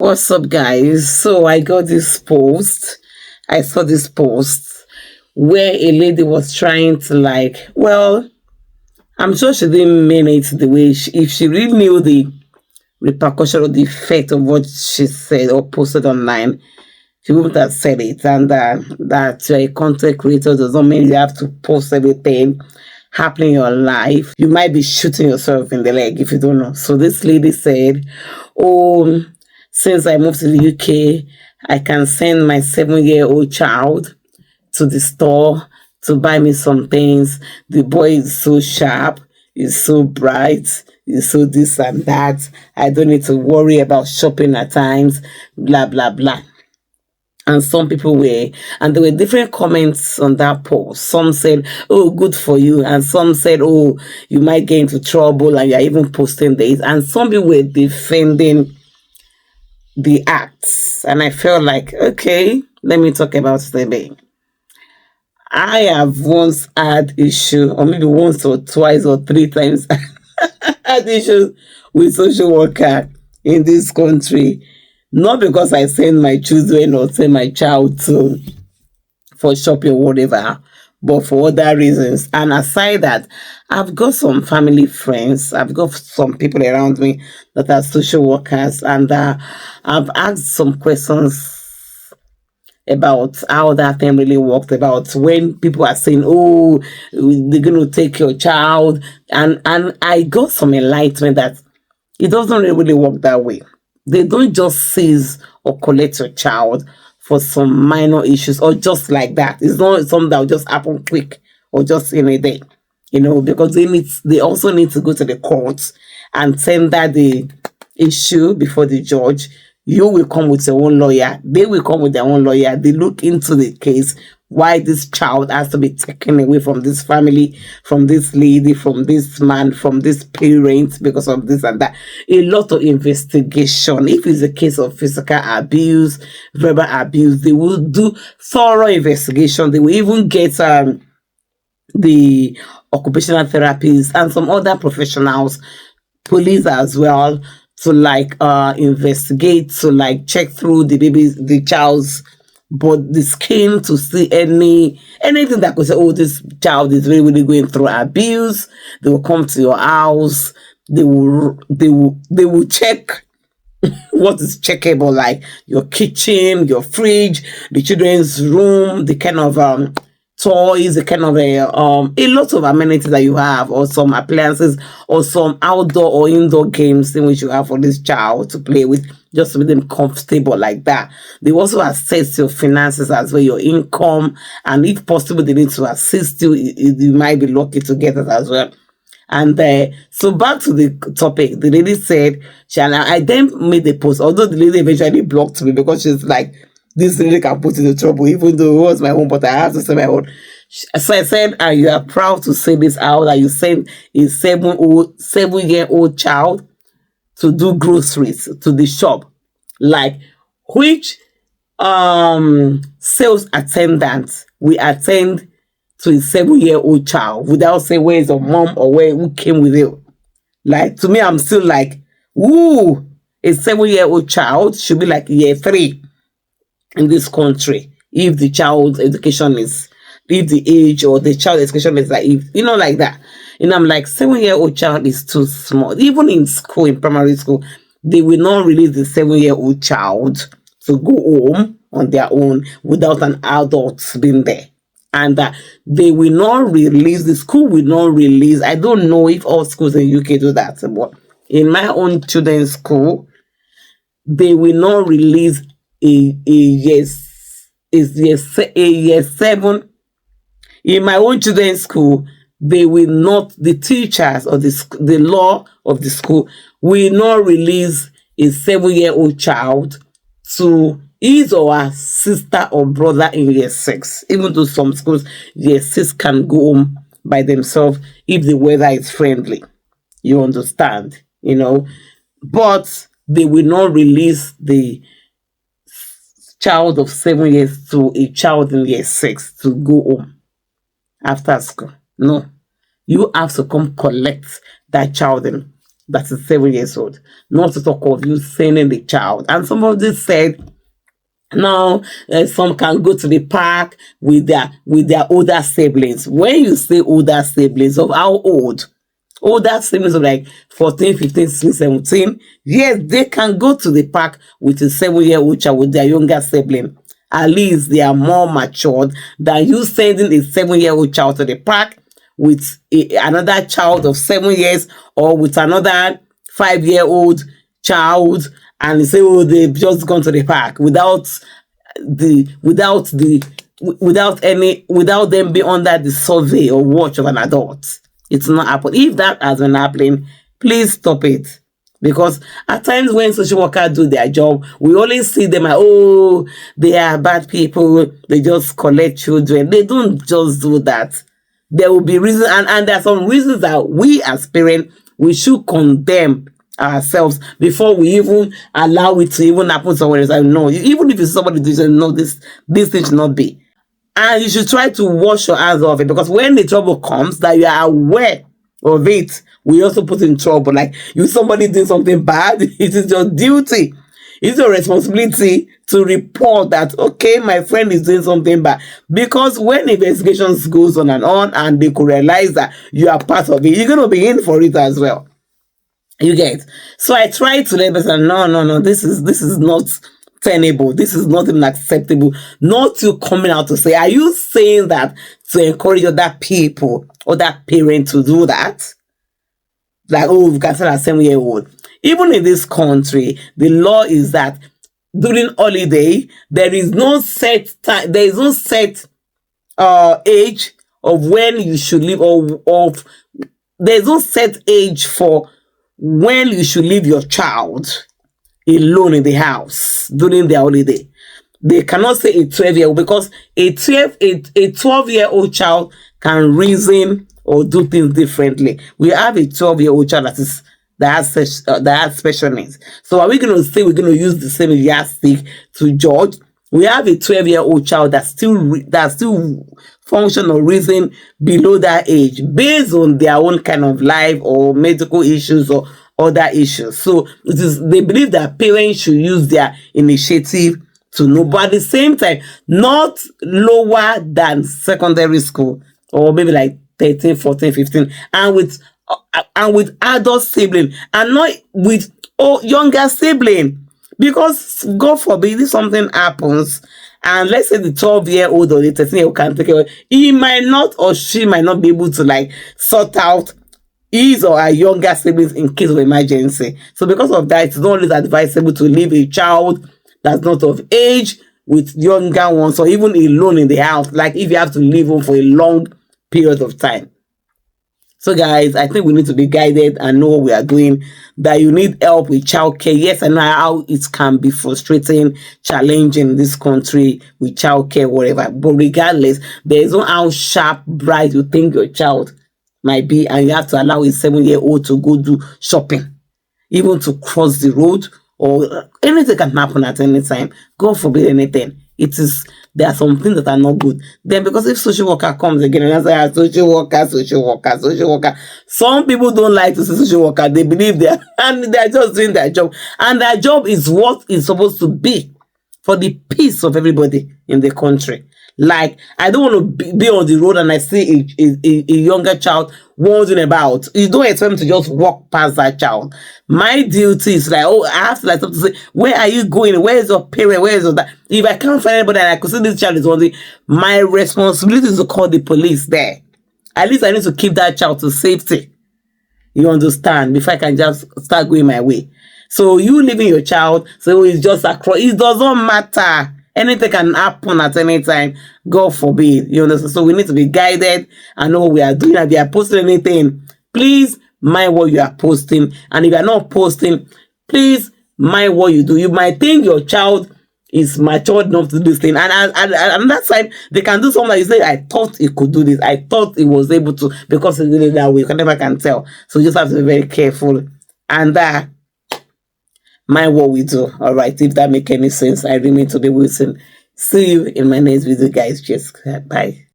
What's up, guys? So I got this post. I saw this post where a lady was trying to I'm sure she didn't mean it the way if she really knew the repercussion or the effect of what she said or posted online, she wouldn't have said it. And that you're a content creator does not mean you have to post everything happening in your life. You might be shooting yourself in the leg if you don't know. So this lady said, "Oh, since I moved to the UK, I can send my 7-year-old child to the store to buy me some things. The boy is so sharp, he's so bright, he's so this and that. I don't need to worry about shopping at times, blah, blah, blah." And some people were, and there were different comments on that post. Some said, "Oh, good for you." And some said, "Oh, you might get into trouble," and you're even posting this. And some people were defending the acts. And I felt like, okay, let me talk about it today. I have once had issue, or maybe once or twice or three times, had issues with social worker in this country. Not because I send my children or send my child for shopping or whatever, but for other reasons. And aside that, I've got some family friends, I've got some people around me that are social workers, and I've asked some questions about how that thing really worked, about when people are saying, "Oh, they're going to take your child," and I got some enlightenment that it doesn't really work that way. They don't just seize or collect your child for some minor issues or just like that. It's not something that will just happen quick or just in a day, because they also need to go to the courts and tender the issue before the judge. You will come with your own lawyer. They will come with their own lawyer. They look into the case, why this child has to be taken away from this family, from this lady, from this man, from this parent because of this and that. A lot of investigation. If it's a case of physical abuse, verbal abuse, they will do thorough investigation. They will even get the occupational therapists and some other professionals, police as well, to investigate, to check through the child's but the skin to see anything that could say, "Oh, this child is really, really going through abuse." They will come to your house. They will check what is checkable, like your kitchen, your fridge, the children's room, the kind of toys, the kind of a lot of amenities that you have, or some appliances, or some outdoor or indoor games in which you have for this child to play with, just to make them comfortable like that. They also assess your finances as well, your income, and if possible, they need to assist you. You might be lucky to get it as well. And so back to the topic, the lady said, I then made a post, although the lady eventually blocked me because she's like, "This lady can put you in trouble," even though it was my own, but I have to say my own. So I said, "You are proud to say this out, that you sent a 7-year-old child to do groceries to the shop, like which sales attendant will attend to a 7-year-old child without saying where is your mom or who came with you?" Like, to me, I'm still like, "Ooh, a 7-year-old child should be like year 3 in this country if the child's education is, if the age or the child education is like, if like that." I'm like, 7-year-old child is too small. Even in school, in primary school, they will not release the 7-year-old child to go home on their own without an adult being there. And they will not release, the school will not release. I don't know if all schools in UK do that, but in my own children's school, they will not release a year 7. In my own children's school, they will not, the teachers or the law of the school will not release a 7-year-old child to his or her sister or brother in year 6. Even though some schools, year 6 can go home by themselves if the weather is friendly. You understand, But they will not release the child of 7 years to a child in year 6 to go home after school. No. You have to come collect that child in that is 7 years old. Not to talk of you sending the child. And somebody said, now some can go to the park with their older siblings. When you say older siblings, of how old? Older siblings of like 14, 15, 16, 17. Yes, they can go to the park with a 7-year-old child with their younger sibling. At least they are more matured than you sending a 7-year-old child to the park with another child of 7 years, or with another 5-year-old child, and they say, oh, they've just gone to the park without them being under the survey or watch of an adult. It's not happening. If that has been happening, please stop it. Because at times when social workers do their job, we always see them as, oh, they are bad people, they just collect children. They don't just do that. There will be reasons, and there are some reasons that we as parents, we should condemn ourselves before we even allow it to even happen somewhere else. I know, even if it's somebody who doesn't know this thing should not be. And you should try to wash your hands off it, because when the trouble comes, that you are aware of it, we also put in trouble. Like, you somebody doing something bad, it is your duty, it's your responsibility to report that, okay, my friend is doing something bad. Because when investigations goes on and they could realize that you are part of it, you're going to be in for it as well. You get? So I try to let them say, no, this is not tenable. This is not even acceptable. Not you coming out to say, are you saying that to encourage other people, other parents to do that? Like, oh, we can send a 7-year-old. Even in this country, the law is that during holiday, there is no set time, there is no set age of when you should leave, or there's no set age for when you should leave your child alone in the house during their holiday. They cannot say a 12-year-old, because a 12-year-old child can reason or do things differently. We have a 12-year-old child that has special needs. So are we going to say we're going to use the same yardstick to judge? We have a 12-year-old child that still function or reason below that age based on their own kind of life or medical issues or other issues. So they believe that parents should use their initiative to know, but at the same time, not lower than secondary school, or maybe like 13, 14, 15, and with adult sibling, and not with younger sibling. Because God forbid, if something happens, and let's say the 12-year-old or the 13-year-old can take care, he might not, or she might not be able to like sort out his or her younger siblings in case of emergency. So because of that, it's not always advisable to leave a child that's not of age with younger ones, or even alone in the house, like if you have to leave home for a long period of time. So guys, I think we need to be guided and know what we are doing, that you need help with childcare. Yes, I know how it can be frustrating, challenging in this country with childcare, whatever. But regardless, there is no how sharp, bright you think your child might be, and you have to allow a 7-year-old to go do shopping, even to cross the road, or anything can happen at any time. God forbid anything. There are some things that are not good. Then, because if social worker comes again and says, social worker, some people don't like to see social worker. They believe they are just doing their job, and their job is what is supposed to be for the peace of everybody in the country. Like, I don't want to be on the road and I see a younger child wandering about. You don't expect me to just walk past that child. My duty is like, oh, I have to like something to say, where are you going? Where is your parent? Where is your that? If I can't find anybody and I could see this child is wandering, my responsibility is to call the police there. At least I need to keep that child to safety. You understand? Before I can just start going my way. So you leaving your child, so it's just across. It doesn't matter. Anything can happen at any time. God forbid. You understand? So we need to be guided and know what we are doing. And if you are posting anything, please mind what you are posting. And if you are not posting, please mind what you do. You might think your child is matured enough to do this thing. And that time, they can do something like you say, I thought he could do this. I thought he was able to, because he did it that way. You never can tell. So you just have to be very careful. And mind what we do. All right. If that make any sense, I remain to be Wilson. See you in my next video, guys. Just bye.